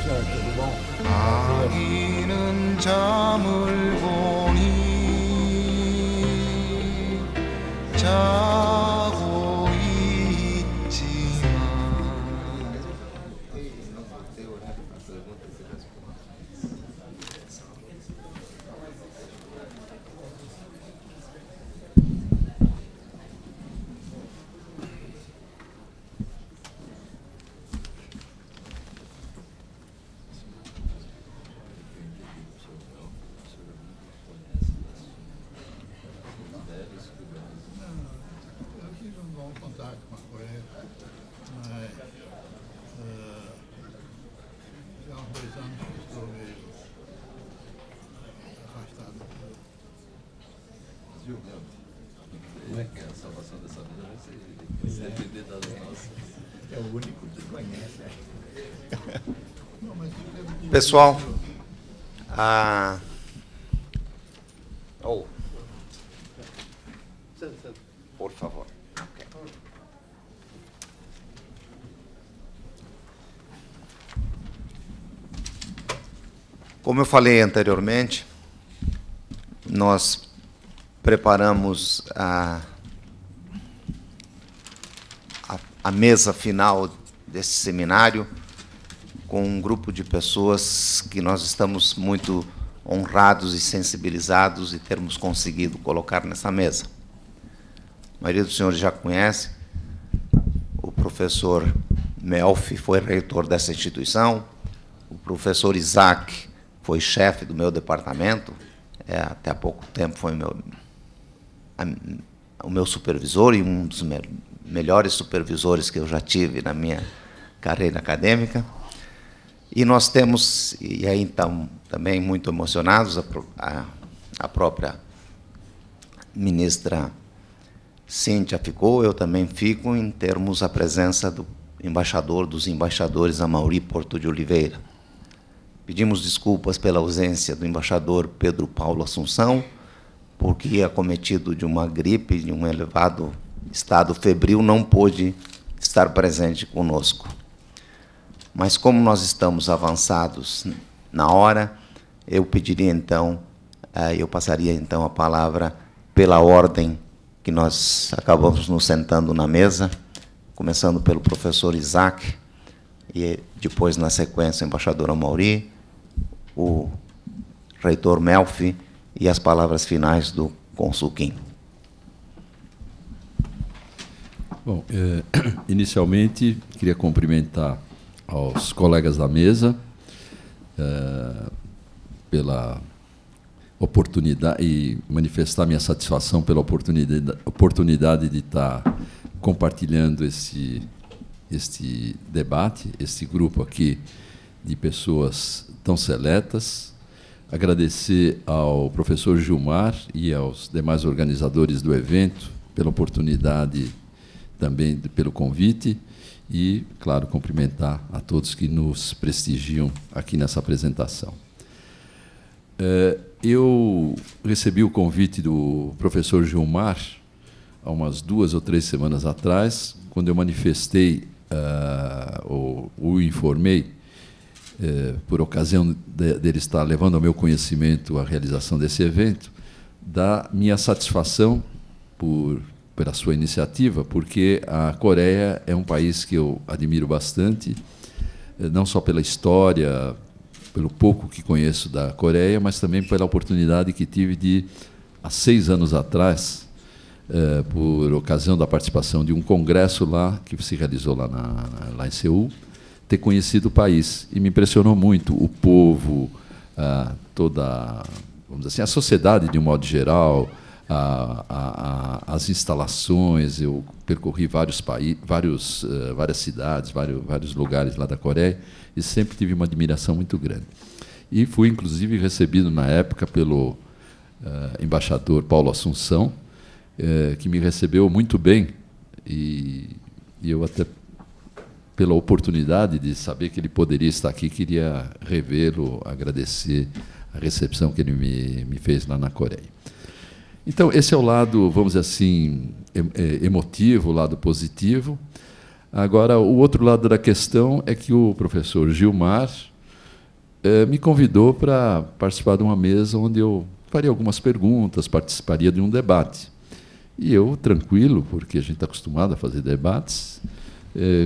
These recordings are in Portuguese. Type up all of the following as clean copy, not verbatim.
senhor, tudo bom? 아기는 잠을 보니 자고 있지만 Como é que é a salvação dessa vida? Vai ser depender das nossas. É o único que conhece. Pessoal, por favor. Ok. Como eu falei anteriormente, nós preparamos a mesa final desse seminário com um grupo de pessoas que nós estamos muito honrados e sensibilizados de termos conseguido colocar nessa mesa. A maioria dos senhores já conhece, o professor Melfi foi reitor dessa instituição, o professor Isaac foi chefe do meu departamento, até há pouco tempo foi o meu supervisor e um dos melhores supervisores que eu já tive na minha carreira acadêmica. E nós temos, e aí então também muito emocionados, a própria ministra Cíntia ficou, eu também fico, em termos a presença do dos embaixadores Amaury Porto de Oliveira. Pedimos desculpas pela ausência do embaixador Pedro Paulo Assunção, porque, acometido de uma gripe, de um elevado estado febril, não pôde estar presente conosco. Mas, como nós estamos avançados na hora, eu pediria, então, eu passaria, então, a palavra pela ordem que nós acabamos nos sentando na mesa, começando pelo professor Isaac, e depois, na sequência, o embaixador Amaury, o reitor Melfi e as palavras finais do cônsul Kim. Bom, inicialmente, queria cumprimentar aos colegas da mesa pela oportunidade e manifestar minha satisfação pela oportunidade de estar compartilhando este debate, este grupo aqui de pessoas tão seletas. Agradecer ao professor Gilmar e aos demais organizadores do evento pela oportunidade, também pelo convite, e, claro, cumprimentar a todos que nos prestigiam aqui nessa apresentação. Eu recebi o convite do professor Gilmar há umas 2 ou 3 semanas atrás, quando eu manifestei, ou o informei, por ocasião dele estar levando ao meu conhecimento a realização desse evento, da minha satisfação pela sua iniciativa, porque a Coreia é um país que eu admiro bastante, não só pela história, pelo pouco que conheço da Coreia, mas também pela oportunidade que tive de, há 6 anos atrás, por ocasião da participação de um congresso lá, que se realizou lá em Seul, ter conhecido o país. E me impressionou muito o povo, toda, vamos dizer assim, a sociedade de um modo geral, as instalações. Eu percorri várias cidades, vários lugares lá da Coreia, e sempre tive uma admiração muito grande. E fui, inclusive, recebido na época pelo embaixador Paulo Assunção, que me recebeu muito bem, e eu até, pela oportunidade de saber que ele poderia estar aqui, queria revê-lo, agradecer a recepção que ele me fez lá na Coreia. Então, esse é o lado, vamos dizer assim, emotivo, o lado positivo. Agora, o outro lado da questão é que o professor Gilmar me convidou para participar de uma mesa onde eu faria algumas perguntas, participaria de um debate. E eu, tranquilo, porque a gente está acostumado a fazer debates,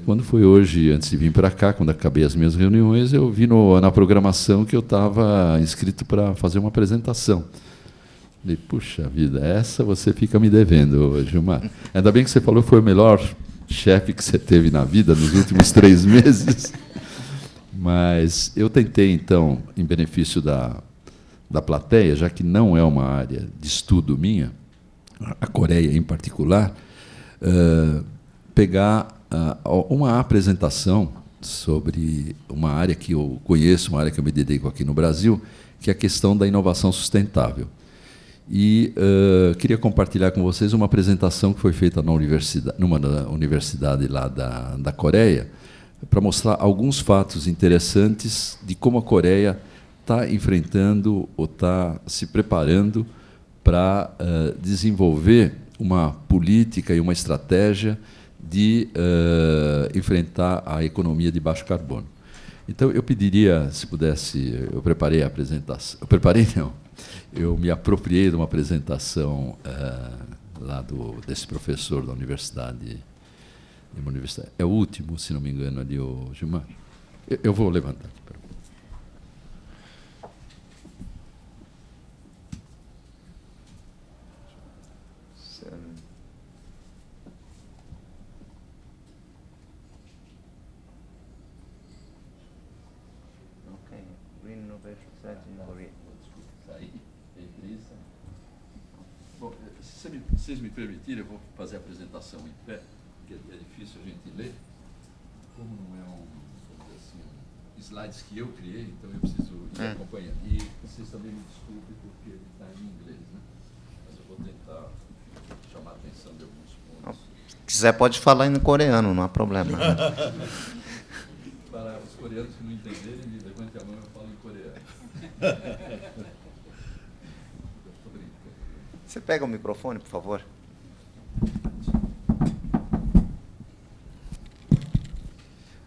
quando foi hoje, antes de vir para cá, quando acabei as minhas reuniões, eu vi na programação que eu estava inscrito para fazer uma apresentação. Falei, puxa vida, essa você fica me devendo, Gilmar. Ainda bem que você falou que foi o melhor chefe que você teve na vida nos últimos 3 meses. Mas eu tentei, então, em benefício da plateia, já que não é uma área de estudo minha, a Coreia em particular, pegar uma apresentação sobre uma área que eu conheço, uma área que eu me dedico aqui no Brasil, que é a questão da inovação sustentável. E queria compartilhar com vocês uma apresentação que foi feita numa universidade lá da Coreia, para mostrar alguns fatos interessantes de como a Coreia está enfrentando ou está se preparando para desenvolver uma política e uma estratégia de enfrentar a economia de baixo carbono. Então, eu pediria, se pudesse, eu preparei a apresentação. Eu preparei, não. Eu me apropriei de uma apresentação lá desse professor da universidade. É o último, se não me engano, ali, o Gilmar. Eu vou levantar. Bom, se vocês me permitirem, eu vou fazer a apresentação em pé, porque é difícil a gente ler. Como não é slides que eu criei, então eu preciso ir acompanhando. E vocês também me desculpem, porque ele está em inglês, né? Mas eu vou tentar chamar a atenção de alguns pontos. Se quiser, pode falar em coreano, não há problema. Para os coreanos que não entenderem, me levante a mão e eu falo em coreano. Você pega o microfone, por favor?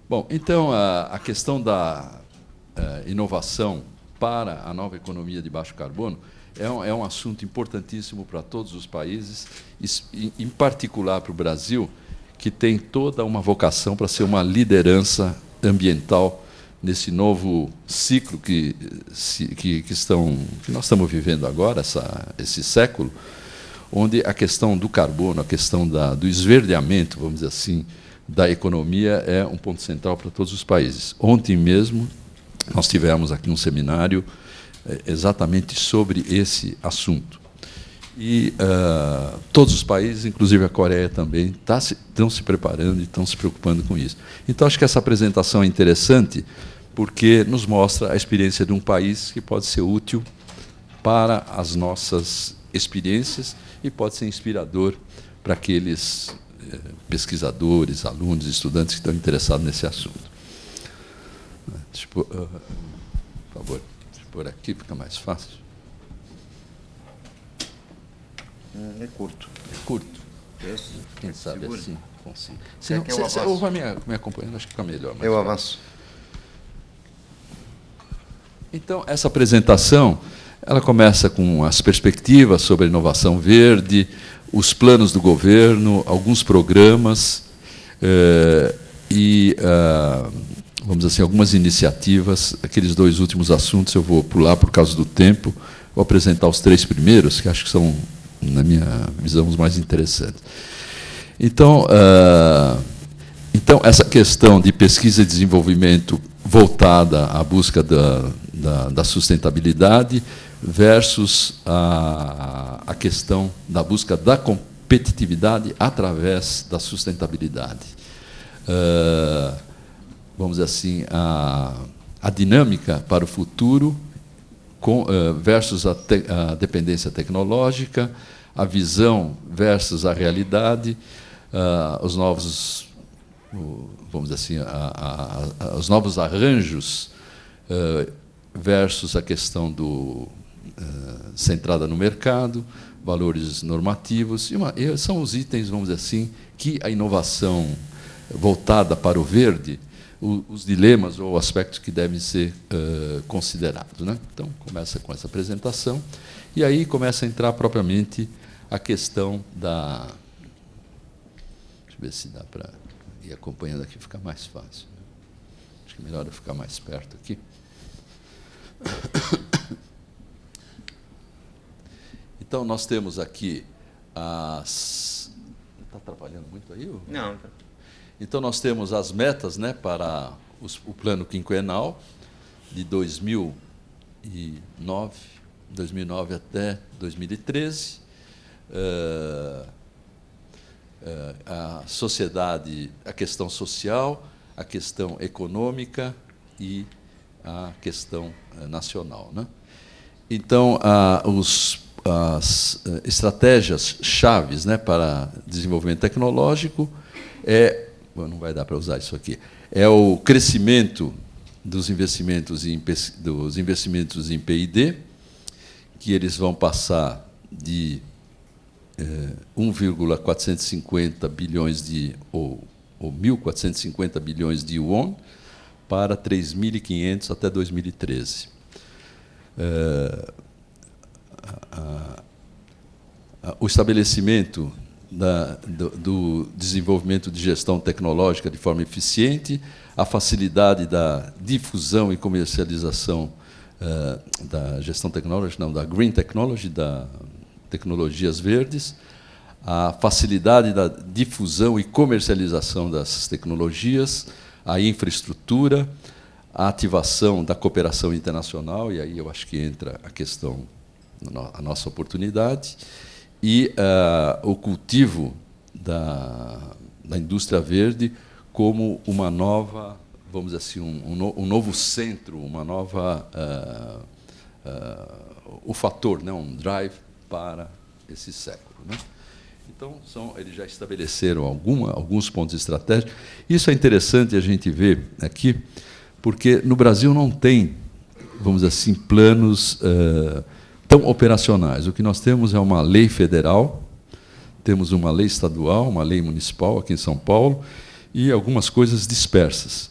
Bom, então, a questão da inovação para a nova economia de baixo carbono é um assunto importantíssimo para todos os países, em particular para o Brasil, que tem toda uma vocação para ser uma liderança ambiental nesse novo ciclo que nós estamos vivendo agora, esse século, onde a questão do carbono, a questão do esverdeamento, vamos dizer assim, da economia é um ponto central para todos os países. Ontem mesmo nós tivemos aqui um seminário exatamente sobre esse assunto. E todos os países, inclusive a Coreia também, estão se preparando e estão se preocupando com isso. Então, acho que essa apresentação é interessante porque nos mostra a experiência de um país que pode ser útil para as nossas experiências e pode ser inspirador para aqueles pesquisadores, alunos, estudantes que estão interessados nesse assunto. Por favor, deixa eu pôr aqui, fica mais fácil. É curto. É curto. Quem sabe Segura. assim consigo. Quer que eu Se avance? vai me acompanhando, acho que fica melhor. Eu avanço. Então, essa apresentação ela começa com as perspectivas sobre a inovação verde, os planos do governo, alguns programas vamos dizer assim, algumas iniciativas. Aqueles 2 últimos assuntos eu vou pular por causa do tempo. Vou apresentar os 3 primeiros, que acho que são, na minha visão, os mais interessantes. Então, essa questão de pesquisa e desenvolvimento voltada à busca da sustentabilidade versus a questão da busca da competitividade através da sustentabilidade. Vamos dizer assim, a dinâmica para o futuro versus a dependência tecnológica, a visão versus a realidade, os novos, vamos dizer assim, os novos arranjos versus a questão centrada no mercado, valores normativos. São os itens, vamos dizer assim, que a inovação voltada para o verde os dilemas ou aspectos que devem ser considerados, né? Então, começa com essa apresentação, e aí começa a entrar propriamente a questão da... Deixa eu ver se dá para ir acompanhando aqui, fica mais fácil. Acho que é melhor eu ficar mais perto aqui. Então, nós temos aqui as... Está atrapalhando muito aí? Ou... Não. Então, nós temos as metas, né, para o plano quinquenal de 2009 até 2013. A sociedade, a questão social, a questão econômica e a questão nacional, né? Então, as estratégias chaves, né, para desenvolvimento tecnológico não vai dar para usar isso aqui, é o crescimento dos investimentos em P&D, que eles vão passar de 1,450 bilhões ou 1.450 bilhões de won para 3.500 até 2013. O estabelecimento do desenvolvimento de gestão tecnológica de forma eficiente, a facilidade da difusão e comercialização da gestão tecnológica, não, da green technology, da tecnologias verdes, a facilidade da difusão e comercialização dessas tecnologias, a infraestrutura, a ativação da cooperação internacional, e aí eu acho que entra a questão, a nossa oportunidade, e o cultivo da indústria verde como uma nova, vamos dizer assim, um novo centro, uma nova, o fator, né, um drive para esse século, né? Então, eles já estabeleceram alguns pontos estratégicos. Isso é interessante a gente ver aqui, porque no Brasil não tem, vamos dizer assim, planos tão operacionais. O que nós temos é uma lei federal, temos uma lei estadual, uma lei municipal aqui em São Paulo, e algumas coisas dispersas.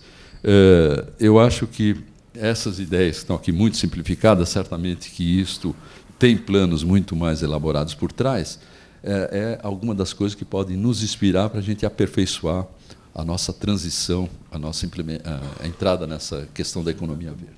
Eu acho que essas ideias que estão aqui muito simplificadas, certamente que isto tem planos muito mais elaborados por trás, alguma das coisas que podem nos inspirar para a gente aperfeiçoar a nossa transição, a nossa a entrada nessa questão da economia verde.